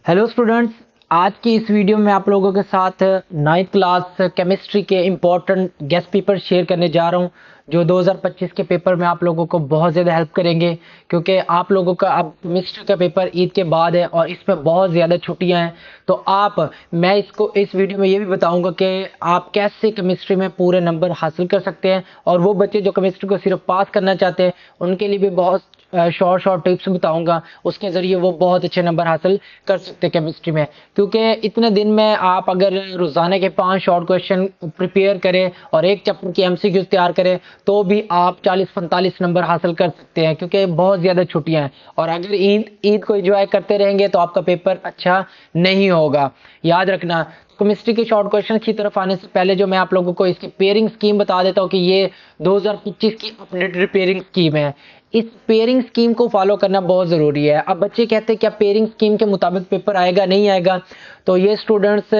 Hello students, आज की इस वीडियो में आप लोगों के साथ 9th क्लास केमिस्ट्री के इम्पोर्टेंट गेस्ट पेपर शेयर करने जा रहा हूं, जो 2025 के पेपर में आप लोगों को बहुत ज़्यादा हेल्प करेंगे। क्योंकि आप लोगों का अब केमिस्ट्री का पेपर ईद के बाद है और इसमें बहुत ज़्यादा छुट्टियां हैं। तो मैं इस वीडियो में ये भी बताऊंगा कि आप कैसे केमिस्ट्री में पूरे नंबर हासिल कर सकते हैं, और वो बच्चे जो केमिस्ट्री को सिर्फ पास करना चाहते हैं उनके लिए भी बहुत शॉर्ट टिप्स बताऊंगा। उसके ज़रिए वो बहुत अच्छे नंबर हासिल कर सकते हैं केमिस्ट्री में। क्योंकि इतने दिन में आप अगर रोज़ाना के 5 शॉर्ट क्वेश्चन प्रिपेयर करें और एक चैप्टर की एमसीक्यूज तैयार करें तो भी आप 40-45 नंबर हासिल कर सकते हैं, क्योंकि बहुत ज़्यादा छुट्टियां हैं। और अगर ईद को एंजॉय करते रहेंगे तो आपका पेपर अच्छा नहीं होगा। याद रखना, केमिस्ट्री के शॉर्ट क्वेश्चन की तरफ आने से पहले जो मैं आप लोगों को इसकी पेयरिंग स्कीम बता देता हूँ कि ये 2025 की अपडेटेड पेयरिंग स्कीम है। इस पेयरिंग स्कीम को फॉलो करना बहुत ज़रूरी है। अब बच्चे कहते हैं क्या पेयरिंग स्कीम के मुताबिक पेपर आएगा नहीं आएगा, तो ये स्टूडेंट्स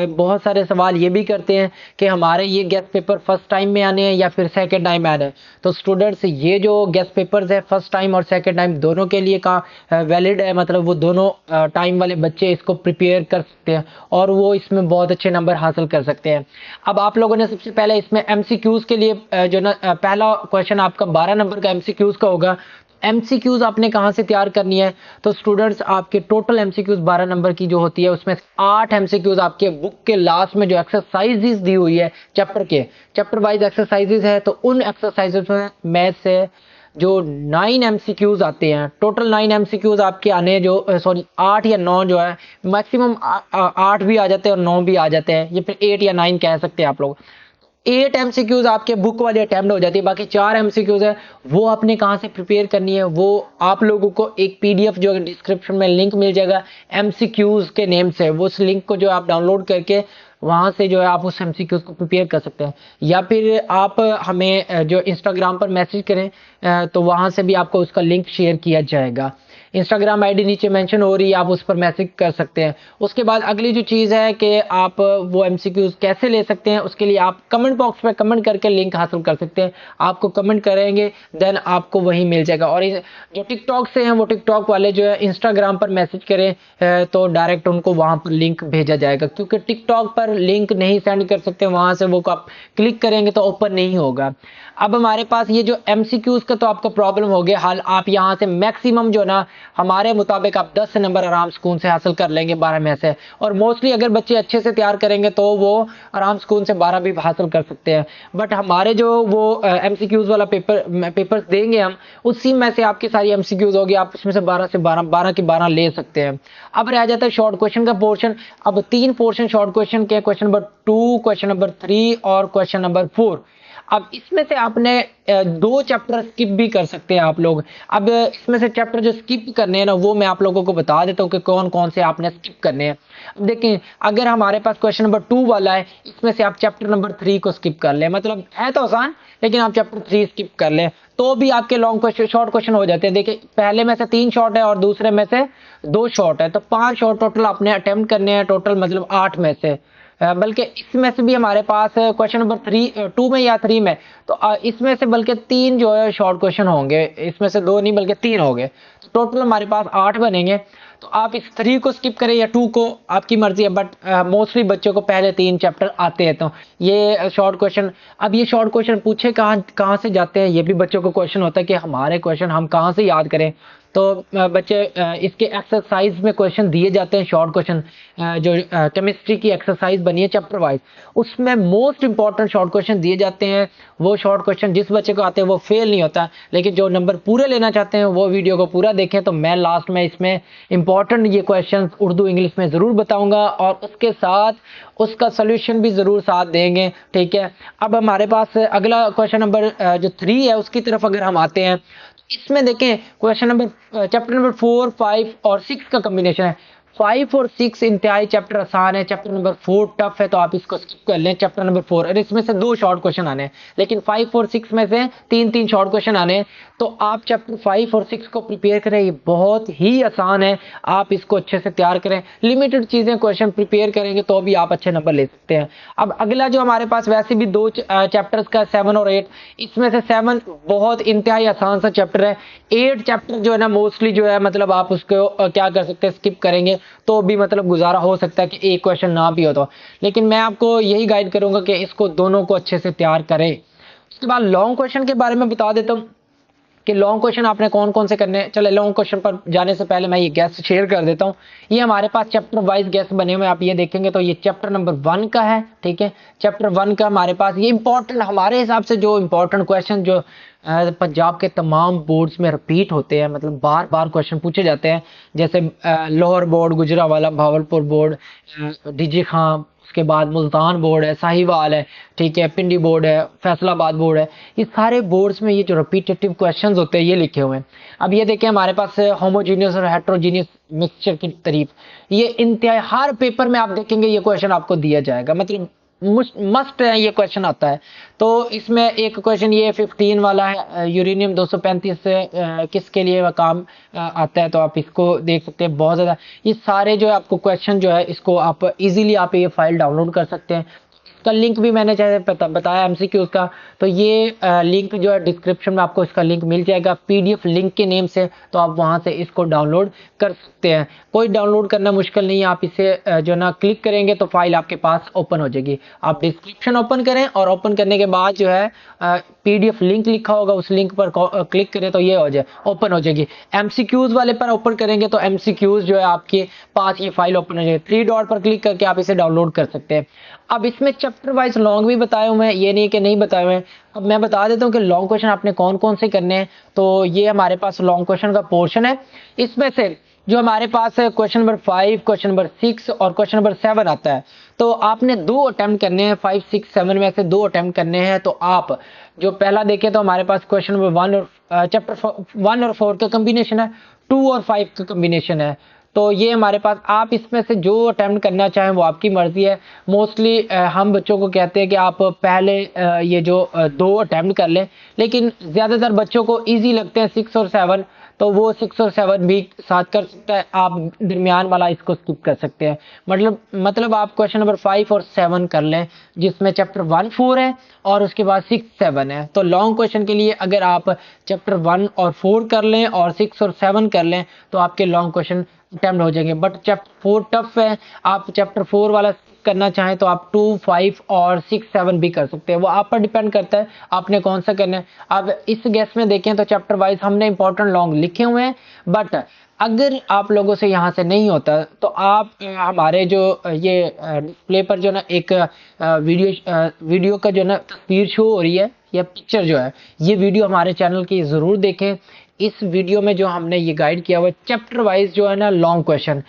बहुत सारे सवाल ये भी करते हैं कि हमारे ये गेस्ट पेपर फर्स्ट टाइम में आने हैं या फिर सेकंड टाइम में आने हैं। तो स्टूडेंट्स, ये जो गेस्ट पेपर्स है फर्स्ट टाइम और सेकंड टाइम दोनों के लिए का वैलिड है, मतलब वो दोनों टाइम वाले बच्चे इसको प्रिपेयर कर सकते हैं और वो इसमें बहुत अच्छे नंबर हासिल कर सकते हैं। अब आप लोगों ने सबसे पहले इसमें एमसीक्यूज के लिए पहला क्वेश्चन आपका 12 नंबर का एमसीक्यूज का होगा। एमसीक्यूज आपने कहां से तैयार करनी है? तो स्टूडेंट्स, आपके टोटल एमसीक्यूज 12 नंबर की जो होती है उसमें 8 एमसीक्यूज आपके बुक के लास्ट में जो एक्सरसाइजेज दी हुई है चैप्टर वाइज एक्सरसाइजेज है, तो उन एक्सरसाइजेज में से जो 9 एमसीक्यूज आते हैं, टोटल 9 एमसीक्यूज आपके आने जो 8 या 9 जो है, मैक्सिमम 8 भी आ जाते हैं और 9 भी आ जाते हैं, ये फिर 8 या 9 कह सकते हैं आप लोग। 8 एमसीक्यूज आपके बुक वाले अटेम्प्ट हो जाती है। बाकी 4 एमसीक्यूज है, वो आपने कहाँ से प्रिपेयर करनी है, वो आप लोगों को एक पीडीएफ जो डिस्क्रिप्शन में लिंक मिल जाएगा एमसीक्यूज के नेम से, वो उस लिंक को जो आप डाउनलोड करके वहां से जो है आप उस एमसीक्यूज को प्रिपेयर कर सकते हैं। या फिर आप हमें जो इंस्टाग्राम पर मैसेज करें, तो वहां से भी आपको उसका लिंक शेयर किया जाएगा। इंस्टाग्राम आईडी नीचे मेंशन हो रही है, आप उस पर मैसेज कर सकते हैं। उसके बाद अगली जो चीज़ है कि आप वो एमसीक्यूज कैसे ले सकते हैं, उसके लिए आप कमेंट बॉक्स में कमेंट करके लिंक हासिल कर सकते हैं। आपको कमेंट करेंगे देन आपको वही मिल जाएगा। और जो टिकटॉक से हैं वो टिकटॉक वाले जो है इंस्टाग्राम पर मैसेज करें तो डायरेक्ट उनको वहां पर लिंक भेजा जाएगा, क्योंकि टिकटॉक पर लिंक नहीं सेंड कर सकते, वहां से वो आप क्लिक करेंगे तो ओपन नहीं होगा। अब हमारे पास ये जो एमसीक्यूज का तो आपका प्रॉब्लम हो गया हाल, आप यहाँ से मैक्सिमम जो ना हमारे मुताबिक आप 10 नंबर आराम सुकून से हासिल कर लेंगे 12 में से। और मोस्टली अगर बच्चे अच्छे से तैयार करेंगे तो वो आराम सुकून से 12 भी हासिल कर सकते हैं। बट हमारे जो वो एमसीक्यूज वाला पेपर्स देंगे हम, उसी में से आपकी सारी एमसीक्यूज होगी, आप उसमें से 12 से 12 की 12 ले सकते हैं। अब रह जाता है शॉर्ट क्वेश्चन का पोर्शन। अब 3 पोर्शन शॉर्ट क्वेश्चन के, क्वेश्चन नंबर 2, क्वेश्चन नंबर 3 और क्वेश्चन नंबर 4। अब इसमें से आपने 2 चैप्टर स्किप भी कर सकते हैं आप लोग। अब इसमें से चैप्टर जो स्किप करने हैं ना, वो मैं आप लोगों को बता देता हूँ कि कौन कौन से आपने स्किप करने हैं। अब देखें, अगर हमारे पास क्वेश्चन नंबर 2 वाला है, इसमें से आप चैप्टर नंबर 3 को स्किप कर लें, मतलब है तो आसान, लेकिन आप चैप्टर 3 स्किप कर लें तो भी आपके लॉन्ग क्वेश्चन शॉर्ट क्वेश्चन हो जाते हैं। देखिए, पहले में से 3 शॉर्ट है और दूसरे में से 2 शॉर्ट है, तो 5 शॉर्ट टोटल आपने अटेम्प्ट करने हैं, टोटल मतलब 8 में से। बल्कि इसमें से भी हमारे पास क्वेश्चन नंबर 2 में या 3 में, तो इसमें से बल्कि 3 जो है शॉर्ट क्वेश्चन होंगे, इसमें से 2 नहीं बल्कि 3 होंगे, तो टोटल हमारे पास 8 बनेंगे। तो आप इस 3 को स्किप करें या 2 को, आपकी मर्जी है। बट मोस्टली बच्चों को पहले 3 चैप्टर आते हैं, तो ये शॉर्ट क्वेश्चन, अब ये शॉर्ट क्वेश्चन पूछे कहाँ से जाते हैं, ये भी बच्चों को क्वेश्चन होता है कि हमारे क्वेश्चन हम कहाँ से याद करें। तो बच्चे इसके एक्सरसाइज में क्वेश्चन दिए जाते हैं, शॉर्ट क्वेश्चन जो केमिस्ट्री की एक्सरसाइज बनी है चैप्टर वाइज, उसमें मोस्ट इंपॉर्टेंट शॉर्ट क्वेश्चन दिए जाते हैं। वो शॉर्ट क्वेश्चन जिस बच्चे को आते हैं वो फेल नहीं होता, लेकिन जो नंबर पूरे लेना चाहते हैं वो वीडियो को पूरा देखें। तो मैं लास्ट में इसमें इंपॉर्टेंट ये क्वेश्चन उर्दू इंग्लिश में ज़रूर बताऊंगा और उसके साथ उसका सोल्यूशन भी ज़रूर साथ देंगे, ठीक है। अब हमारे पास अगला क्वेश्चन नंबर जो 3 है उसकी तरफ अगर हम आते हैं, इसमें देखें क्वेश्चन नंबर चैप्टर नंबर 4, 5 और 6 का कॉम्बिनेशन है। 5 और 6 इंतहाई चैप्टर आसान है, चैप्टर नंबर 4 टफ है, तो आप इसको स्किप कर लें। चैप्टर नंबर 4 और इसमें से 2 शॉर्ट क्वेश्चन आने हैं, लेकिन 5 और 6 में से 3 शॉर्ट क्वेश्चन आने हैं। तो आप चैप्टर 5 और 6 को प्रिपेयर करें, ये बहुत ही आसान है, आप इसको अच्छे से तैयार करें। लिमिटेड चीज़ें क्वेश्चन प्रिपेयर करेंगे तो भी आप अच्छे नंबर ले सकते हैं। अब अगला जो हमारे पास वैसे भी 2 चैप्टर्स का 7 और 8, इसमें से 7 बहुत इंतहाई आसान सा चैप्टर है। 8 चैप्टर जो है ना मोस्टली जो है, मतलब आप उसको क्या कर सकते हैं, स्किप करेंगे। तो भी मतलब गुजारा हो सकता है कि एक क्वेश्चन ना भी हो तो, लेकिन मैं आपको यही गाइड करूंगा कि इसको दोनों को अच्छे से तैयार करें। उसके बाद लॉन्ग क्वेश्चन के बारे में बता देता हूँ कि लॉन्ग क्वेश्चन आपने कौन कौन से करने हैं। चले लॉन्ग क्वेश्चन पर जाने से पहले मैं ये गैस शेयर कर देता हूँ। ये हमारे पास चैप्टर वाइज गैस बने हुए, आप ये देखेंगे तो ये चैप्टर नंबर 1 का है, ठीक है। चैप्टर 1 का हमारे पास ये इंपॉर्टेंट, हमारे हिसाब से जो इंपॉर्टेंट क्वेश्चन जो पंजाब के तमाम बोर्ड्स में रिपीट होते हैं, मतलब बार बार क्वेश्चन पूछे जाते हैं, जैसे लाहौर बोर्ड, गुजरावाला, भावलपुर बोर्ड, डीजे खां, उसके बाद मुल्तान बोर्ड है, साहिवाल है, ठीक है, पिंडी बोर्ड है, फैसलाबाद बोर्ड है। ये सारे बोर्ड्स में ये जो रिपीटेटिव क्वेश्चंस होते हैं ये लिखे हुए हैं। अब ये देखें हमारे पास होमोजीनियस और हेट्रोजीनियस मिक्सचर की तारीफ, ये इंतहा हर पेपर में आप देखेंगे ये क्वेश्चन आपको दिया जाएगा, मतलब मस्ट है, ये क्वेश्चन आता है। तो इसमें एक क्वेश्चन ये 15 वाला है, यूरेनियम 235 से किसके लिए काम आता है, तो आप इसको देख सकते हैं। बहुत ज़्यादा ये सारे जो है आपको क्वेश्चन जो है इसको आप इजीली आप ये फाइल डाउनलोड कर सकते हैं। इसका लिंक भी मैंने चाहे बताया एमसीक्यूज का, तो ये लिंक जो है डिस्क्रिप्शन में आपको इसका लिंक मिल जाएगा पीडीएफ लिंक के नेम से, तो आप वहां से इसको डाउनलोड कर सकते हैं। कोई डाउनलोड करना मुश्किल नहीं है, आप इसे जो ना क्लिक करेंगे तो फाइल आपके पास ओपन हो जाएगी। आप डिस्क्रिप्शन ओपन करें और ओपन करने के बाद जो है पीडीएफ लिंक लिखा होगा, उस लिंक पर क्लिक करें तो ये हो जाए ओपन हो जाएगी। एमसीक्यूज वाले पर ओपन करेंगे तो एमसीक्यूज जो है आपके पास ये फाइल ओपन हो जाएगी। 3 डॉट पर क्लिक करके आप इसे डाउनलोड कर सकते हैं। अब इसमें चैप्टर वाइज लॉन्ग भी बताए हुए हैं, ये नहीं कि नहीं बताए हुए हैं। अब मैं बता देता हूँ कि लॉन्ग क्वेश्चन आपने कौन कौन से करने हैं। तो ये हमारे पास लॉन्ग क्वेश्चन का पोर्शन है। इसमें से जो हमारे पास है क्वेश्चन नंबर 5, क्वेश्चन नंबर 6 और क्वेश्चन नंबर 7 आता है, तो आपने 2 अटेम्प्ट करने हैं। 5, 6, 7 में से 2 अटेम्प्ट करने हैं। तो आप जो पहला देखें तो हमारे पास क्वेश्चन नंबर 1 और चैप्टर 1 और 4 का कम्बिनेशन है, 2 और 5 का कम्बिनेशन है। तो ये हमारे पास आप इसमें से जो अटेम्प्ट करना चाहें वो आपकी मर्जी है। मोस्टली हम बच्चों को कहते हैं कि आप पहले ये जो 2 अटेम्प्ट कर लें, लेकिन ज़्यादातर बच्चों को इजी लगते हैं 6 और 7, तो वो 6 और 7 भी साथ कर सकता है। आप दरमियान वाला इसको स्किप कर सकते हैं। मतलब आप क्वेश्चन नंबर 5 और 7 कर लें, जिसमें चैप्टर 1, 4 है और उसके बाद 6, 7 है। तो लॉन्ग क्वेश्चन के लिए अगर आप चैप्टर 1 और 4 कर लें और 6 और 7 कर लें तो आपके लॉन्ग क्वेश्चन अटेम्प्ट हो जाएंगे। बट चैप्टर 4 टफ है, आप चैप्टर 4 वाला करना चाहें तो आप 2, 5 और 6, 7 भी कर सकते हैं। वो आप पर डिपेंड करता है आपने कौन सा करना है। अब इस गैस में देखें तो चैप्टर वाइज हमने इंपॉर्टेंट लॉन्ग लिखे हुए हैं, बट अगर आप लोगों से यहाँ से नहीं होता तो आप हमारे जो ये डिस्प्ले पर जो ना एक वीडियो का जो ना तस्वीर शो हो रही है या पिक्चर जो है, ये वीडियो हमारे चैनल की ज़रूर देखें। इस वीडियो में जो हमने ये गाइड किया हुआ है चैप्टर वाइज जो है ना लॉन्ग क्वेश्चन,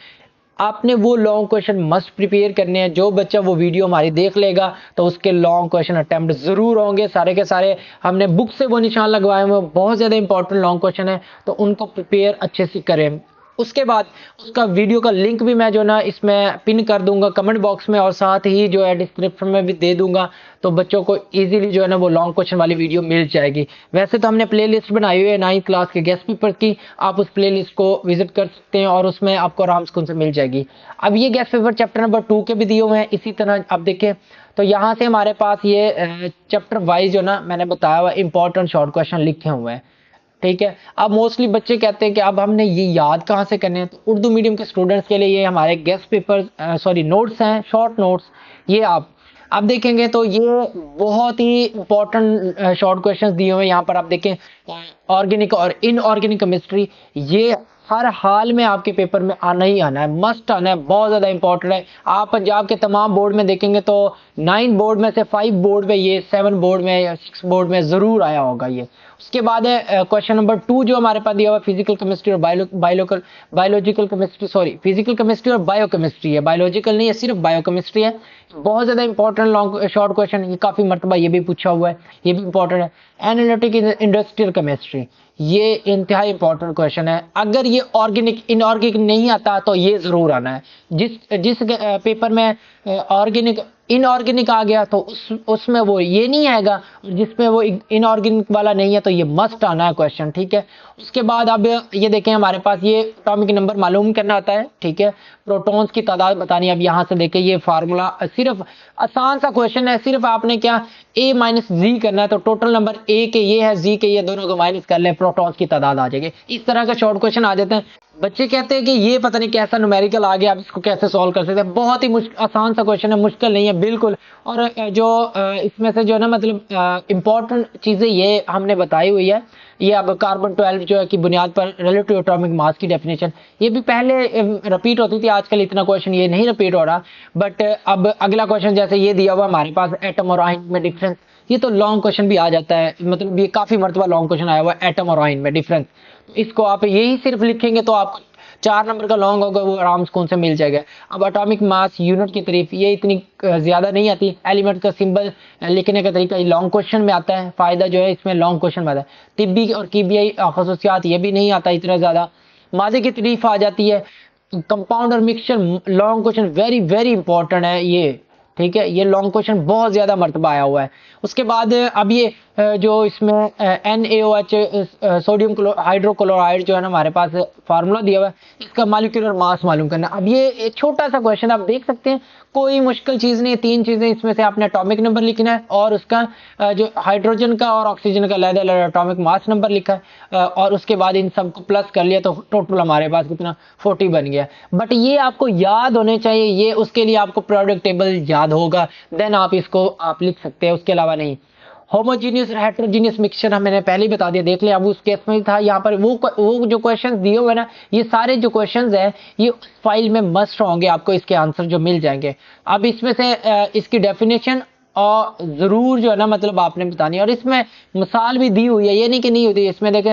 आपने वो लॉन्ग क्वेश्चन मस्ट प्रिपेयर करने हैं। जो बच्चा वो वीडियो हमारी देख लेगा तो उसके लॉन्ग क्वेश्चन अटेम्प्ट जरूर होंगे, सारे के सारे। हमने बुक से वो निशान लगवाए हुए, बहुत ज़्यादा इंपॉर्टेंट लॉन्ग क्वेश्चन है, तो उनको प्रिपेयर अच्छे से करें। उसके बाद उसका वीडियो का लिंक भी मैं जो ना इसमें पिन कर दूंगा कमेंट बॉक्स में, और साथ ही जो है डिस्क्रिप्शन में भी दे दूंगा, तो बच्चों को इजीली जो है ना वो लॉन्ग क्वेश्चन वाली वीडियो मिल जाएगी। वैसे तो हमने प्लेलिस्ट बनाई हुई है 9th क्लास के गेस्ट पेपर की, आप उस प्लेलिस्ट को विजिट कर सकते हैं और उसमें आपको आराम से मिल जाएगी। अब ये गेस्ट पेपर चैप्टर नंबर 2 के भी दिए हुए हैं। इसी तरह आप देखें तो यहाँ से हमारे पास ये चैप्टर वाइज जो ना मैंने बताया हुआ इंपॉर्टेंट शॉर्ट क्वेश्चन लिखे हुए हैं, ठीक है। अब मोस्टली बच्चे कहते हैं कि अब हमने ये याद कहाँ से करने हैं, तो उर्दू मीडियम के स्टूडेंट्स के लिए ये हमारे गेस्ट पेपर नोट्स हैं, शॉर्ट नोट्स। ये आप देखेंगे तो ये बहुत ही इंपॉर्टेंट शॉर्ट क्वेश्चंस दिए हुए हैं। यहाँ पर आप देखें ऑर्गेनिक और इनऑर्गेनिक केमिस्ट्री, ये हर हाल में आपके पेपर में आना ही आना है, मस्ट आना है, बहुत ज़्यादा इंपॉर्टेंट है। आप पंजाब के तमाम बोर्ड में देखेंगे तो 9 बोर्ड में से 5 बोर्ड में ये, 7 बोर्ड में या 6 बोर्ड में ज़रूर आया होगा ये। उसके बाद है क्वेश्चन नंबर 2 जो हमारे पास दिया हुआ फिजिकल केमिस्ट्री और बायोलॉजिकल केमिस्ट्री, फिजिकल केमिस्ट्री और बायोकेमिस्ट्री है, बायोलॉजिकल नहीं है, सिर्फ बायोकेमिस्ट्री है। बहुत ज़्यादा इंपॉर्टेंट लॉन्ग शॉर्ट क्वेश्चन, ये काफ़ी मरतबा ये भी पूछा हुआ है, ये भी इंपॉर्टेंट है। एनालिटिक इंडस्ट्रियल केमिस्ट्री, ये इंतहाई इंपॉर्टेंट क्वेश्चन है। अगर ये ऑर्गेनिक इनऑर्गेनिक नहीं आता तो ये ज़रूर आना है। जिस पेपर में ऑर्गेनिक इनऑर्गेनिक आ गया तो उसमें वो ये नहीं आएगा, जिसमें वो इनऑर्गेनिक वाला नहीं है तो ये मस्ट आना है क्वेश्चन, ठीक है। उसके बाद अब ये देखें हमारे पास ये एटॉमिक नंबर मालूम करना आता है, ठीक है। प्रोटॉन्स की तादाद बतानी है। अब यहाँ से देखें ये फार्मूला सिर्फ आसान सा क्वेश्चन है, सिर्फ आपने क्या a माइनस जी करना है, तो टोटल नंबर a के ये है, जी के ये, दोनों को माइनस कर लें, प्रोटॉन्स की तादाद आ जाएगी। इस तरह का शॉर्ट क्वेश्चन आ जाते हैं। बच्चे कहते हैं कि ये पता नहीं कैसा न्यूमेरिकल आ गया, आप इसको कैसे सॉल्व कर सकते हैं। बहुत ही आसान सा क्वेश्चन है, मुश्किल नहीं है बिल्कुल। और इसमें से जो है ना मतलब इंपॉर्टेंट चीज़ें ये हमने बताई हुई है। ये अब कार्बन 12 जो है कि बुनियाद पर रिलेटिव एटॉमिक मास की डेफिनेशन, ये भी पहले रिपीट होती थी, आजकल इतना क्वेश्चन ये नहीं रिपीट हो रहा। बट अब अगला क्वेश्चन जैसे ये दिया हुआ हमारे पास, एटम और आयन में डिफरेंस, ये तो लॉन्ग क्वेश्चन भी आ जाता है, मतलब ये काफी मरतबा लॉन्ग क्वेश्चन आया हुआ है, एटम और आयन में डिफरेंस। इसको आप यही सिर्फ लिखेंगे तो आपको 4 नंबर का लॉन्ग होगा, वो आराम से से मिल जाएगा। अब एटॉमिक मास यूनिट की तारीफ, ये इतनी ज्यादा नहीं आती। एलिमेंट का सिंबल लिखने का तरीका लॉन्ग क्वेश्चन में आता है, फायदा जो है इसमें लॉन्ग क्वेश्चन में आता है। तिब्बी और कीमियाई खसूसियात, ये भी नहीं आता इतना ज्यादा। माजे की तारीफ आ जाती है। कंपाउंड और mixture long question very very important है ये, ठीक है, ये लॉन्ग क्वेश्चन बहुत ज्यादा मर्तबा आया हुआ है। उसके बाद अब ये जो इसमें NaOH सोडियम हाइड्रोक्लोराइड जो है ना हमारे पास फार्मूला दिया हुआ है, इसका मॉलिक्यूलर मास मालूम करना। अब ये एक छोटा सा क्वेश्चन आप देख सकते हैं, कोई मुश्किल चीज नहीं है। 3 चीजें इसमें से आपने एटॉमिक नंबर लिखना है और उसका जो हाइड्रोजन का और ऑक्सीजन का अलग एटॉमिक मास नंबर लिखा है, और उसके बाद इन सबको प्लस कर लिया तो टोटल हमारे पास कितना 40 बन गया। बट ये आपको याद होने चाहिए, ये उसके लिए आपको प्रोडक्ट टेबल याद होगा, देन आप इसको आप लिख सकते हैं, उसके अलावा नहीं। होमोजीनियस हेट्रोजीनियस मिक्सचर हमने पहले ही बता दिया, देख लिया। अब उस केस में था यहाँ पर वो जो क्वेश्चंस दिए हुए ना, ये सारे जो क्वेश्चंस हैं ये फाइल में मस्ट होंगे, आपको इसके आंसर जो मिल जाएंगे। अब इसमें से इसकी डेफिनेशन और जरूर जो है ना मतलब आपने बतानी है, और इसमें मिसाल भी दी हुई है, ये नहीं कि नहीं होती। इसमें देखें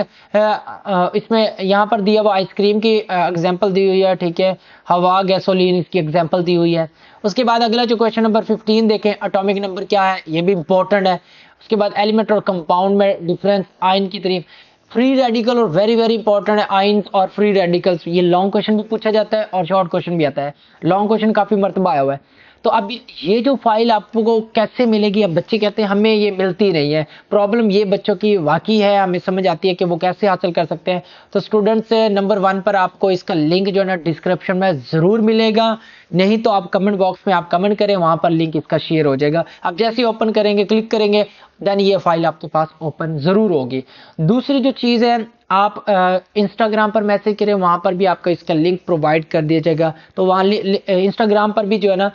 इसमें यहाँ पर दिया हुआ आइसक्रीम की एग्जांपल दी हुई है, ठीक है, हवा गैसोलीन इसकी एग्जांपल दी हुई है। उसके बाद अगला जो क्वेश्चन नंबर 15 देखें, एटॉमिक नंबर क्या है, ये भी इंपॉर्टेंट है। उसके बाद एलिमेंट और कंपाउंड में डिफरेंस, आयन की तारीफ, फ्री रेडिकल और वेरी वेरी इंपॉर्टेंट है आयंस और फ्री रेडिकल्स। ये लॉन्ग क्वेश्चन भी पूछा जाता है और शॉर्ट क्वेश्चन भी आता है, लॉन्ग क्वेश्चन काफी मर्तबा आया हुआ है। तो अब ये जो फाइल आपको कैसे मिलेगी, अब बच्चे कहते हैं हमें ये मिलती नहीं है। प्रॉब्लम ये बच्चों की वाकई है, हमें समझ आती है कि वो कैसे हासिल कर सकते हैं। तो स्टूडेंट्स नंबर 1 पर आपको इसका लिंक जो है ना डिस्क्रिप्शन में जरूर मिलेगा, नहीं तो आप कमेंट बॉक्स में आप कमेंट करें, वहां पर लिंक इसका शेयर हो जाएगा। आप जैसे ही ओपन करेंगे, क्लिक करेंगे, देन ये फाइल आपके पास ओपन जरूर होगी। दूसरी जो चीज है, आप इंस्टाग्राम पर मैसेज करें, वहां पर भी आपका इसका लिंक प्रोवाइड कर दिया जाएगा। तो वहां इंस्टाग्राम पर भी जो है ना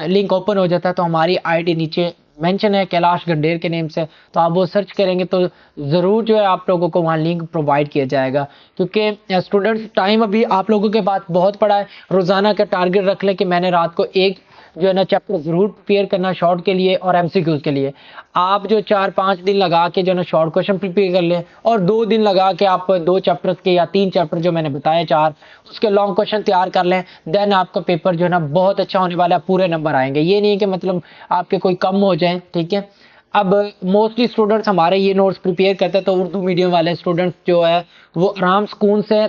लिंक ओपन हो जाता है, तो हमारी आईडी नीचे मेंशन है कैलाश गंडेर के नेम से, तो आप वो सर्च करेंगे तो जरूर जो है आप लोगों को वहां लिंक प्रोवाइड किया जाएगा। क्योंकि स्टूडेंट्स टाइम अभी आप लोगों के पास बहुत पड़ा है, रोजाना का टारगेट रख लें कि मैंने रात को एक जो है ना चैप्टर जरूर प्रिपेयर करना शॉर्ट के लिए और एमसीक्यूज के लिए। आप जो 4-5 दिन लगा के जो है ना शॉर्ट क्वेश्चन प्रिपेयर कर लें, और 2 दिन लगा के आप 2 चैप्टर्स के या 3 चैप्टर जो मैंने बताया 4 उसके लॉन्ग क्वेश्चन तैयार कर लें, देन आपका पेपर जो है ना बहुत अच्छा होने वाला है, पूरे नंबर आएंगे। ये नहीं है कि मतलब आपके कोई कम हो जाए, ठीक है। अब मोस्टली स्टूडेंट्स हमारे ये नोट्स प्रिपेयर करते हैं, तो उर्दू मीडियम वाले स्टूडेंट्स जो है वो आराम सुकून से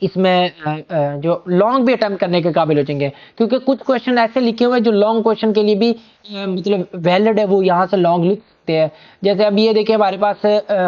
इसमें जो लॉन्ग भी अटेम्प्ट करने के काबिल हो जाएंगे। क्योंकि कुछ क्वेश्चन ऐसे लिखे हुए हैं जो लॉन्ग क्वेश्चन के लिए भी मतलब वैलिड है, वो यहाँ से लॉन्ग लिख सकते हैं। जैसे अब ये देखिए हमारे पास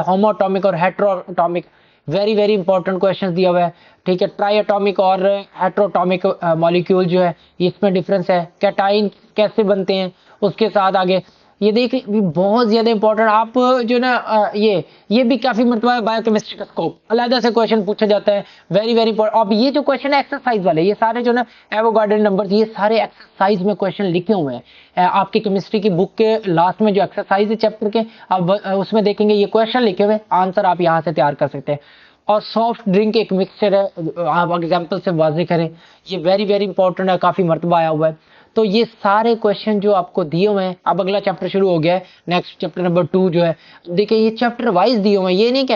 होमोएटॉमिक और heteroatomic very very important question दिया हुआ है, ठीक है। ट्राई एटॉमिक और हेट्रोएटॉमिक मॉलिक्यूल जो है इसमें डिफरेंस है, कैटाइन कैसे बनते हैं, उसके साथ आगे ये देखिए बहुत ज्यादा इंपॉर्टेंट। आप जो ना ये भी काफी मतलब बायोकेमिस्ट्री का स्कोप अलग से क्वेश्चन पूछा जाता है, वेरी वेरी इंपॉर्टेंट। अब ये जो क्वेश्चन है एक्सरसाइज वाले, ये सारे जो ना एवोगाड्रो नंबर्स, ये सारे एक्सरसाइज में क्वेश्चन लिखे हुए हैं आपकी केमिस्ट्री की बुक के लास्ट में जो एक्सरसाइज है चैप्टर के, अब उसमें देखेंगे ये क्वेश्चन लिखे हुए, आंसर आप यहाँ से तैयार कर सकते हैं। और सॉफ्ट ड्रिंक एक मिक्सचर है, आप एग्जाम्पल से वाजे करें, ये वेरी वेरी इंपॉर्टेंट है, काफी मरतबा आया हुआ है। तो ये सारे क्वेश्चन जो आपको दिए हुए हैं, अब अगला चैप्टर शुरू हो गया है, नेक्स्ट चैप्टर नंबर 2 जो है, देखिए ये चैप्टर वाइज दिए हुए हैं, ये नहीं कि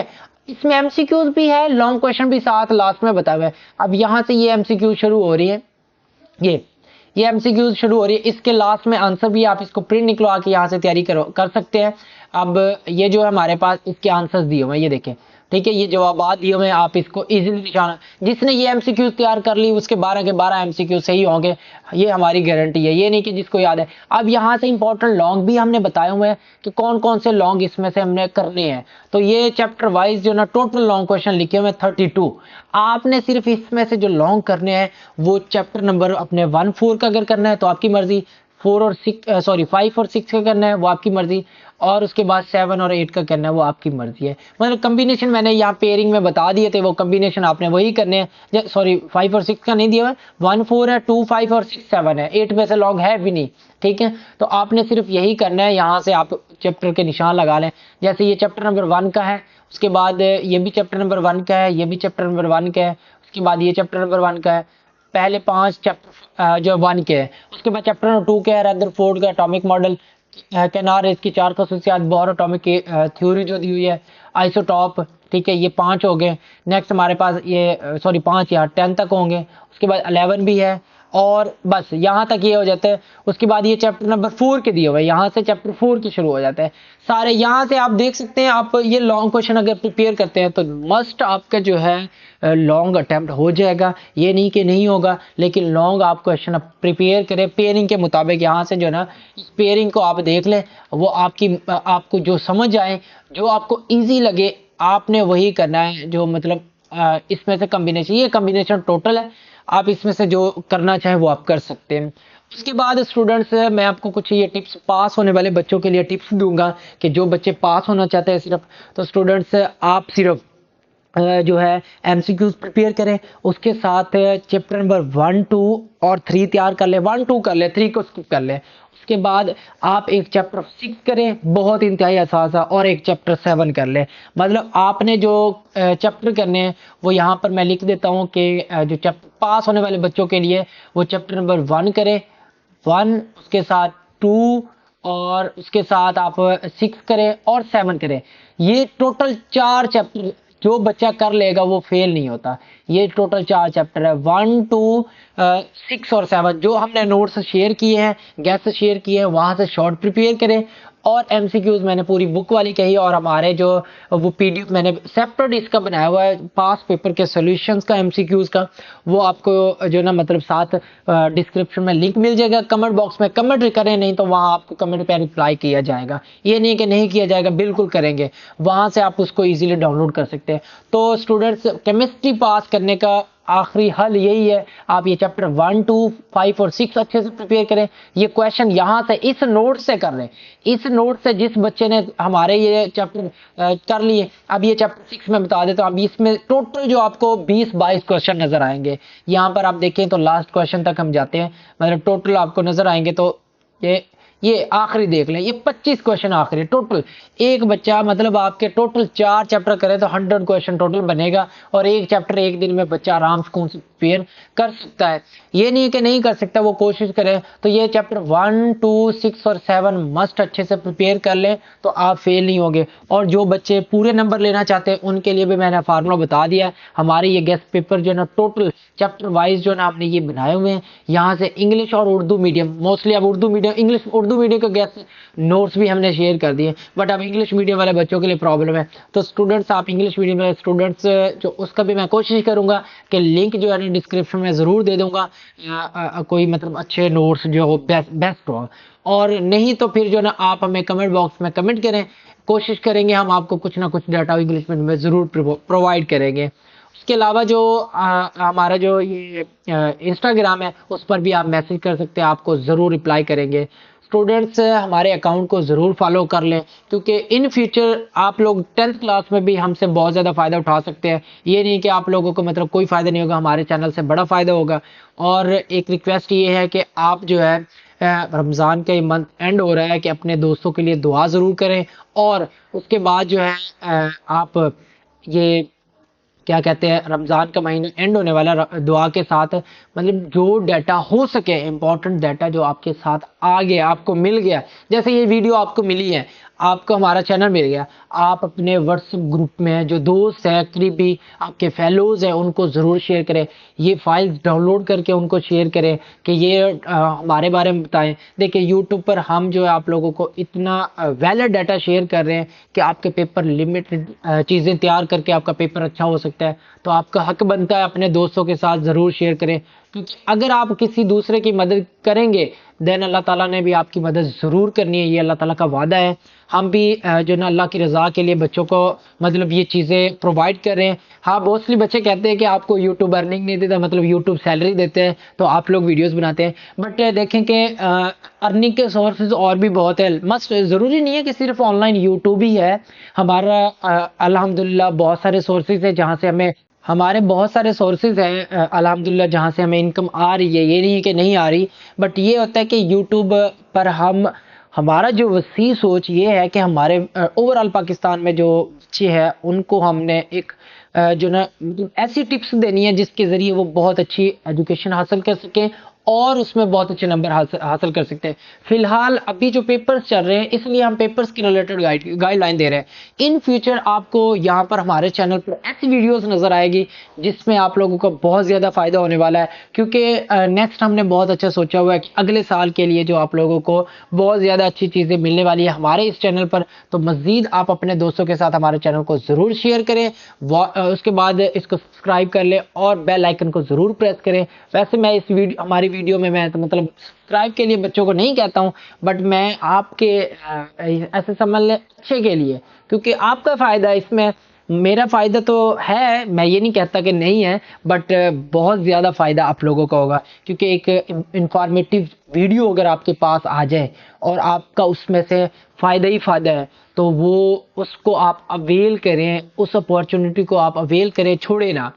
इसमें एमसीक्यूज भी है, लॉन्ग क्वेश्चन भी साथ लास्ट में बताया हुआ है। अब यहाँ से ये एमसीक्यू शुरू हो रही है, ये एमसीक्यूज शुरू हो रही है, इसके लास्ट में आंसर भी आप इसको प्रिंट निकलवा के यहाँ से तैयारी कर सकते हैं। अब ये जो है हमारे पास इसके आंसर्स दिए हुए हैं, ये देखें, ठीक है, ये जवाबात दिए हुए हैं, आप इसको इजीली निशाना, जिसने ये एमसीक्यूज तैयार कर ली उसके 12 के 12 एमसीक्यू सही होंगे, ये हमारी गारंटी है। ये नहीं कि जिसको याद है। अब यहाँ से इंपॉर्टेंट लॉन्ग भी हमने बताए हुए हैं कि कौन कौन से लॉन्ग इसमें से हमने करने हैं। तो ये चैप्टर वाइज जो ना टोटल लॉन्ग क्वेश्चन लिखे हुए 32, आपने सिर्फ इसमें से जो लॉन्ग करने हैं वो चैप्टर नंबर अपने 1-4 का अगर करना है तो आपकी मर्जी, 4 और 6 सॉरी 5 और 6 का करना है वो आपकी मर्जी, और उसके बाद 7 और 8 का करना है वो आपकी मर्जी है। मतलब कम्बिनेशन मैंने यहाँ पेयरिंग में बता दिए थे, वो कम्बिनेशन आपने वही करने हैं। सॉरी 5 और 6 का नहीं दिया है, 1 4 है, 2 5 और 6 7 है, 8 में से लॉन्ग है भी नहीं, ठीक है। तो आपने सिर्फ यही करना है, यहाँ से आप चैप्टर के निशान लगा लें। जैसे ये चैप्टर नंबर 1 का है, उसके बाद ये भी चैप्टर नंबर 1 का है, ये भी चैप्टर नंबर 1 का है, उसके बाद ये चैप्टर नंबर 1 का है। पहले 5 चैप्टर जो 1 के है, उसके बाद चैप्टर नंबर 2 के है, रदरफोर्ड का एटॉमिक मॉडल, कैनार इसकी 4 खसूसियात, बोर एटॉमिक थ्योरी जो दी हुई है, आइसोटॉप, ठीक है। ये 5 हो गए। नेक्स्ट हमारे पास ये सॉरी 5 या 10 तक होंगे, उसके बाद 11 भी है, और बस यहाँ तक ये हो जाता है। उसके बाद ये चैप्टर नंबर 4 के दिए हुए, यहाँ से चैप्टर 4 की शुरू हो जाता है सारे। यहाँ से आप देख सकते हैं, आप ये लॉन्ग क्वेश्चन अगर प्रिपेयर करते हैं तो मस्ट आपका जो है लॉन्ग अटेम्प्ट हो जाएगा। ये नहीं कि नहीं होगा, लेकिन लॉन्ग आप क्वेश्चन प्रिपेयर करें पेयरिंग के मुताबिक। यहाँ से जो है ना, इस पेयरिंग को आप देख लें, वो आपको जो समझ आए, जो आपको ईजी लगे, आपने वही करना है। जो मतलब इसमें से कम्बिनेशन, ये कम्बिनेशन टोटल है, आप इसमें से जो करना चाहें वो आप कर सकते हैं। उसके बाद स्टूडेंट्स, मैं आपको कुछ ये टिप्स पास होने वाले बच्चों के लिए टिप्स दूंगा कि जो बच्चे पास होना चाहते हैं सिर्फ, तो स्टूडेंट्स आप सिर्फ जो है एमसीक्यूज प्रिपेयर करें, उसके साथ चैप्टर नंबर 1 2 और 3 तैयार कर ले। 1 2 कर ले, 3 को स्किप कर ले। उसके बाद आप एक चैप्टर 6 करें, बहुत इंतहाई आसान सा, और एक चैप्टर 7 कर ले। मतलब आपने जो चैप्टर करने हैं वो यहाँ पर मैं लिख देता हूँ कि जो चैप्टर पास होने वाले बच्चों के लिए वो चैप्टर नंबर 1 करें, 1, उसके साथ 2, और उसके साथ आप 6 करें और 7 करें। ये टोटल 4 चैप्टर जो बच्चा कर लेगा वो फेल नहीं होता। ये टोटल 4 चैप्टर है, 1 2 6 और 7। जो हमने नोट्स शेयर किए हैं, गेस्ट शेयर किए हैं, वहां से शॉर्ट प्रिपेयर करें, और एमसीक्यूज मैंने पूरी बुक वाली कही, और हमारे जो वो पीडीएफ मैंने सेपरेट इसका बनाया हुआ है पास पेपर के सॉल्यूशंस का, एमसीक्यूज का, वो आपको जो ना मतलब साथ डिस्क्रिप्शन में लिंक मिल जाएगा। कमेंट बॉक्स में कमेंट करें, नहीं तो वहां आपको कमेंट पे रिप्लाई किया जाएगा। ये नहीं कि नहीं किया जाएगा, बिल्कुल करेंगे, वहां से आप उसको इजीली डाउनलोड कर सकते हैं। तो स्टूडेंट्स, केमिस्ट्री पास करने का आखिरी हल यही है, आप ये चैप्टर 1 2 5 और 6 अच्छे से प्रिपेयर करें। ये क्वेश्चन यहाँ से इस नोट से कर लें, इस नोट से जिस बच्चे ने हमारे ये चैप्टर कर लिए। अब ये चैप्टर 6 में बता देता हूँ, अब इसमें टोटल जो आपको 20-22 क्वेश्चन नजर आएंगे। यहाँ पर आप देखें तो लास्ट क्वेश्चन तक हम जाते हैं, मतलब टोटल आपको नजर आएंगे। तो ये आखिरी देख लें, ये 25 क्वेश्चन आखिरी टोटल। एक बच्चा मतलब आपके टोटल 4 चैप्टर करे तो 100 क्वेश्चन टोटल बनेगा, और एक चैप्टर एक दिन में बच्चा आराम से प्रिपेयर कर सकता है। ये नहीं कि नहीं कर सकता, वो कोशिश करे। तो ये चैप्टर 1 2 6 और 7 मस्ट अच्छे से प्रिपेयर कर लें, तो आप फेल नहीं होंगे। और जो बच्चे पूरे नंबर लेना चाहते हैं उनके लिए भी मैंने फार्मूला बता दिया है। हमारे ये गेस्ट पेपर जो है ना टोटल चैप्टर वाइज जो है ना आपने ये बनाए हुए हैं। यहाँ से इंग्लिश और उर्दू मीडियम, मोस्टली अब Urdu medium, English Urdu medium के गेस्ट नोट्स भी हमने शेयर कर दिए, बट अब इंग्लिश मीडियम वाले बच्चों के लिए प्रॉब्लम है। तो स्टूडेंट्स, आप इंग्लिश मीडियम वाले स्टूडेंट्स जो, उसका भी मैं कोशिश करूंगा कि लिंक जो है ना डिस्क्रिप्शन में जरूर दे दूंगा, कोई मतलब अच्छे नोट्स जो हो बेस्ट हो। और नहीं तो फिर जो ना आप हमें कमेंट बॉक्स में कमेंट करें, कोशिश करेंगे हम आपको कुछ ना कुछ डाटा इंग्लिश मीडियम में जरूर प्रोवाइड करेंगे। उसके अलावा जो हमारा जो ये इंस्टाग्राम है उस पर भी आप मैसेज कर सकते हैं, आपको ज़रूर रिप्लाई करेंगे। स्टूडेंट्स, हमारे अकाउंट को ज़रूर फॉलो कर लें, क्योंकि इन फ्यूचर आप लोग 10th क्लास में भी हमसे बहुत ज़्यादा फ़ायदा उठा सकते हैं। ये नहीं कि आप लोगों को मतलब कोई फ़ायदा नहीं होगा, हमारे चैनल से बड़ा फ़ायदा होगा। और एक रिक्वेस्ट ये है कि आप जो है रमज़ान का ये मंथ एंड हो रहा है कि अपने दोस्तों के लिए दुआ ज़रूर करें, और उसके बाद जो है आप ये क्या कहते हैं, रमज़ान का महीना एंड होने वाला, दुआ के साथ मतलब जो डाटा हो सके, इंपॉर्टेंट डाटा जो आपके साथ आ गया, आपको मिल गया, जैसे ये वीडियो आपको मिली है, आपको हमारा चैनल मिल गया, आप अपने व्हाट्सएप ग्रुप में जो दोस्त हैं, करीबी आपके फेलोज हैं, उनको ज़रूर शेयर करें। ये फाइल्स डाउनलोड करके उनको शेयर करें कि ये हमारे बारे में बताएं। देखिए यूट्यूब पर हम जो है आप लोगों को इतना वैलिड डाटा शेयर कर रहे हैं कि आपके पेपर लिमिटेड चीज़ें तैयार करके आपका पेपर अच्छा हो सकता है। तो आपका हक बनता है अपने दोस्तों के साथ ज़रूर शेयर करें। क्योंकि अगर आप किसी दूसरे की मदद करेंगे देन अल्लाह ताला ने भी आपकी मदद ज़रूर करनी है, ये अल्लाह ताला का वादा है। हम भी जो ना अल्लाह की रज़ा के लिए बच्चों को मतलब ये चीज़ें प्रोवाइड कर रहे हैं। हाँ, मोस्टली बच्चे कहते हैं कि आपको यूट्यूब अर्निंग नहीं देता, मतलब यूट्यूब सैलरी देते हैं तो आप लोग वीडियोस बनाते हैं। बट देखें कि अर्निंग के सोर्सेज और भी बहुत है। मस्ट ज़रूरी नहीं है कि सिर्फ ऑनलाइन यूट्यूब ही है। हमारा अल्हम्दुलिल्लाह बहुत सारे सोर्सेज है जहाँ से हमें हमारे बहुत सारे सोर्सेज हैं अल्हम्दुलिल्लाह जहाँ से हमें इनकम आ रही है। ये नहीं है कि नहीं आ रही, बट ये होता है कि यूट्यूब पर हमारा जो वसी सोच ये है कि हमारे ओवरऑल पाकिस्तान में जो बच्चे हैं उनको हमने एक जो ना मतलब ऐसी टिप्स देनी है जिसके ज़रिए वो बहुत अच्छी एजुकेशन हासिल कर सकें और उसमें बहुत अच्छे नंबर हासिल कर सकते हैं। फिलहाल अभी जो पेपर्स चल रहे हैं इसलिए हम पेपर्स के रिलेटेड गाइडलाइन दे रहे हैं। इन फ्यूचर आपको यहाँ पर हमारे चैनल पर ऐसी वीडियोस नज़र आएगी जिसमें आप लोगों को बहुत ज़्यादा फ़ायदा होने वाला है, क्योंकि नेक्स्ट हमने बहुत अच्छा सोचा हुआ है कि अगले साल के लिए जो आप लोगों को बहुत ज़्यादा अच्छी चीज़ें मिलने वाली है हमारे इस चैनल पर। तो मज़ीद आप अपने दोस्तों के साथ हमारे चैनल को ज़रूर शेयर करें, उसके बाद इसको सब्सक्राइब कर लें और बेल आइकन को ज़रूर प्रेस करें। वैसे मैं इस हमारी वीडियो में मैं तो मतलब सब्सक्राइब के लिए बच्चों को नहीं कहता हूं, बट मैं आपके ऐसे समझ लें अच्छे के लिए, क्योंकि आपका फ़ायदा इसमें मेरा फ़ायदा तो है, मैं ये नहीं कहता कि नहीं है, बट बहुत ज़्यादा फ़ायदा आप लोगों का होगा। क्योंकि एक इंफॉर्मेटिव वीडियो अगर आपके पास आ जाए और आपका उसमें से फ़ायदा ही फ़ायदा है तो वो उसको आप अवेल करें, उस अपॉर्चुनिटी को आप अवेल करें, छोड़े ना।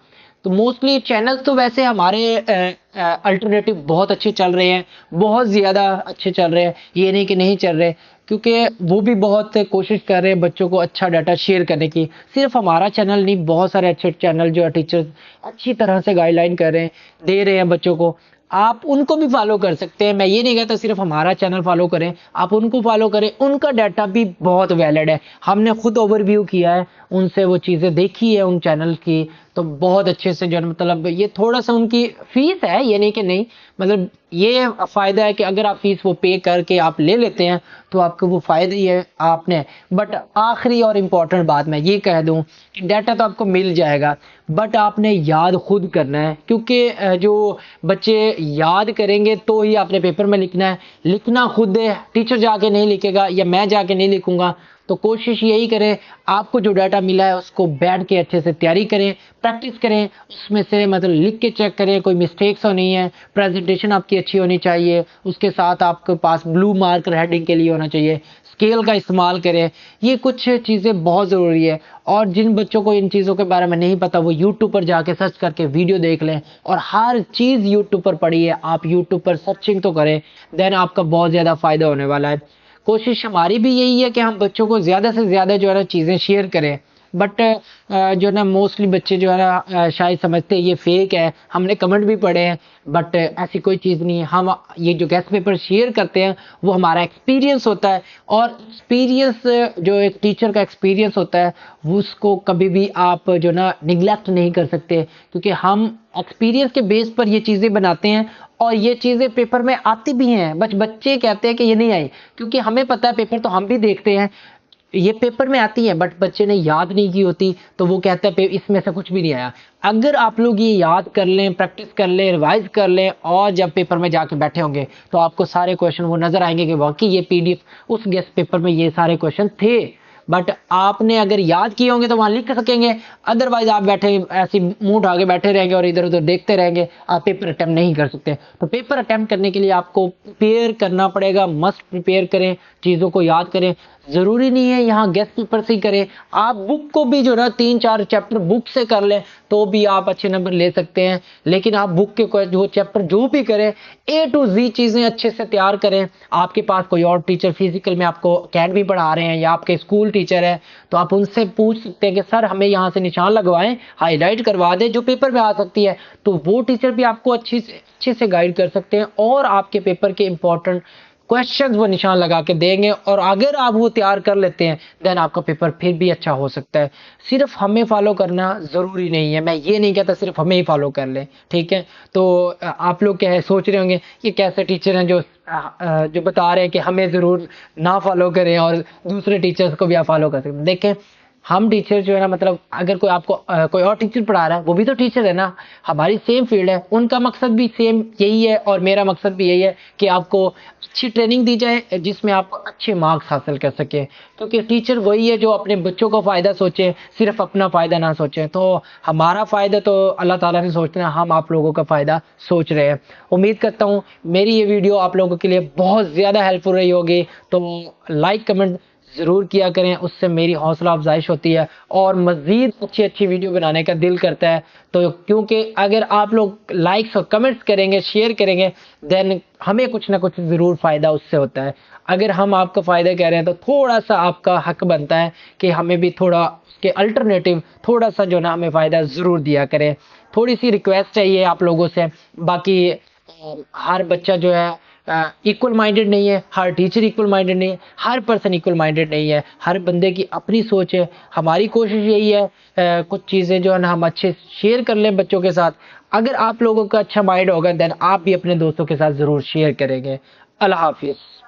तो मोस्टली चैनल्स तो वैसे हमारे अल्टरनेटिव बहुत अच्छे चल रहे हैं, बहुत ज़्यादा अच्छे चल रहे हैं, ये नहीं कि नहीं चल रहे, क्योंकि वो भी बहुत कोशिश कर रहे हैं बच्चों को अच्छा डाटा शेयर करने की। सिर्फ हमारा चैनल नहीं, बहुत सारे अच्छे चैनल जो टीचर्स अच्छी तरह से गाइडलाइन कर रहे हैं, दे रहे हैं बच्चों को। आप उनको भी फॉलो कर सकते हैं, मैं ये नहीं कहता सिर्फ हमारा चैनल फॉलो करें, आप उनको फॉलो करें, उनका डाटा भी बहुत वैलिड है। हमने खुद ओवरव्यू किया है, उनसे वो चीज़ें देखी है उन चैनल की, तो बहुत अच्छे से जो मतलब ये थोड़ा सा उनकी फीस है, ये नहीं कि नहीं, मतलब ये फ़ायदा है कि अगर आप फीस वो पे करके आप ले लेते हैं तो आपको वो फ़ायदा ही है आपने। बट आखिरी और इम्पॉर्टेंट बात मैं ये कह दूं कि डाटा तो आपको मिल जाएगा, बट आपने याद खुद करना है, क्योंकि जो बच्चे याद करेंगे तो ही आपने पेपर में लिखना है। लिखना खुद है, टीचर जाके नहीं लिखेगा या मैं जाके नहीं लिखूंगा। तो कोशिश यही करें, आपको जो डाटा मिला है उसको बैठ के अच्छे से तैयारी करें, प्रैक्टिस करें, उसमें से मतलब लिख के चेक करें कोई मिस्टेक्स तो नहीं है, प्रेजेंटेशन आपकी अच्छी होनी चाहिए, उसके साथ आपके पास ब्लू मार्कर हेडिंग के लिए होना चाहिए, स्केल का इस्तेमाल करें। ये कुछ चीज़ें बहुत ज़रूरी है, और जिन बच्चों को इन चीज़ों के बारे में नहीं पता वो यूट्यूब पर जाके सर्च करके वीडियो देख लें, और हर चीज़ यूट्यूब पर पड़ी है, आप यूट्यूब पर सर्चिंग तो करें, देन आपका बहुत ज़्यादा फ़ायदा होने वाला है। कोशिश हमारी भी यही है कि हम बच्चों को ज़्यादा से ज़्यादा जो है ना चीज़ें शेयर करें, बट जो है ना मोस्टली बच्चे जो है ना शायद समझते हैं ये फेक है, हमने कमेंट भी पढ़े हैं, बट ऐसी कोई चीज़ नहीं है। हम ये जो गेस्ट पेपर शेयर करते हैं वो हमारा एक्सपीरियंस होता है, और एक्सपीरियंस जो एक टीचर का एक्सपीरियंस होता है वो उसको कभी भी आप जो ना निगलेक्ट नहीं कर सकते, क्योंकि हम एक्सपीरियंस के बेस पर ये चीज़ें बनाते हैं और ये चीज़ें पेपर में आती भी हैं। बच्चे कहते हैं कि ये नहीं आई, क्योंकि हमें पता है पेपर तो हम भी देखते हैं, ये पेपर में आती है, बट बच्चे ने याद नहीं की होती तो वो कहता है इसमें से कुछ भी नहीं आया। अगर आप लोग ये याद कर लें, प्रैक्टिस कर लें, रिवाइज कर लें, और जब पेपर में जाके बैठे होंगे तो आपको सारे क्वेश्चन वो नजर आएंगे कि वाकई ये पीडीएफ उस गेस्ट पेपर में ये सारे क्वेश्चन थे। बट आपने अगर याद किए होंगे तो वहां लिख सकेंगे, अदरवाइज आप बैठे ऐसे मुंह उठा के बैठे रहेंगे और इधर उधर देखते रहेंगे, आप पेपर अटेम्प्ट नहीं कर सकते। तो पेपर अटेम्प्ट करने के लिए आपको प्रिपेयर करना पड़ेगा, मस्ट प्रिपेयर करें, चीज़ों को याद करें। ज़रूरी नहीं है यहाँ गेस्ट पेपर से ही करें, आप बुक को भी जो ना 3-4 चैप्टर बुक से कर लें तो भी आप अच्छे नंबर ले सकते हैं। लेकिन आप बुक के जो चैप्टर जो भी करें, A to Z चीज़ें अच्छे से तैयार करें। आपके पास कोई और टीचर फिजिकल में आपको अकेडमी पढ़ा रहे हैं या आपके स्कूल टीचर है तो आप उनसे पूछ सकते हैं कि सर हमें यहाँ से निशान लगवाएं, हाईलाइट करवा दें जो पेपर में आ सकती है। तो वो टीचर भी आपको अच्छे से गाइड कर सकते हैं और आपके पेपर के इंपॉर्टेंट क्वेश्चंस वो निशान लगा के देंगे, और अगर आप वो तैयार कर लेते हैं देन आपका पेपर फिर भी अच्छा हो सकता है। सिर्फ हमें फॉलो करना ज़रूरी नहीं है, मैं ये नहीं कहता सिर्फ हमें ही फॉलो कर लें, ठीक है। तो आप लोग क्या सोच रहे होंगे ये कैसे टीचर हैं जो बता रहे हैं कि हमें ज़रूर ना फॉलो करें और दूसरे टीचर्स को भी आप फॉलो कर सकते हैं। देखें, हम टीचर जो है ना, मतलब अगर कोई आपको कोई और टीचर पढ़ा रहा है, वो भी तो टीचर है ना, हमारी सेम फील्ड है, उनका मकसद भी सेम यही है और मेरा मकसद भी यही है कि आपको अच्छी ट्रेनिंग दी जाए जिसमें आप अच्छे मार्क्स हासिल कर सके। क्योंकि टीचर वही है जो अपने बच्चों का फ़ायदा सोचे, सिर्फ अपना फ़ायदा ना सोचे। तो हमारा फ़ायदा तो अल्लाह ताला ने सोचते हैं, हम आप लोगों का फ़ायदा सोच रहे हैं। उम्मीद करता हूँ मेरी ये वीडियो आप लोगों के लिए बहुत ज़्यादा हेल्पफुल रही होगी। तो लाइक कमेंट ज़रूर किया करें, उससे मेरी हौसला अफजाइश होती है और मज़ीद अच्छी अच्छी वीडियो बनाने का दिल करता है। तो क्योंकि अगर आप लोग लाइक्स और कमेंट्स करेंगे, शेयर करेंगे, देन हमें कुछ ना कुछ ज़रूर फ़ायदा उससे होता है। अगर हम आपका फ़ायदा कह रहे हैं तो थोड़ा सा आपका हक बनता है कि हमें भी थोड़ा उसके अल्टरनेटिव थोड़ा सा जो ना हमें फ़ायदा ज़रूर दिया करें। थोड़ी सी रिक्वेस्ट चाहिए आप लोगों से। बाकी हर बच्चा जो है इक्वल माइंडेड नहीं है, हर टीचर इक्वल माइंडेड नहीं है, हर पर्सन इक्वल माइंडेड नहीं है, हर बंदे की अपनी सोच है। हमारी कोशिश यही है कुछ चीज़ें जो है ना हम अच्छे शेयर कर लें बच्चों के साथ। अगर आप लोगों का अच्छा माइंड होगा देन आप भी अपने दोस्तों के साथ ज़रूर शेयर करेंगे। अल्लाह हाफिज़।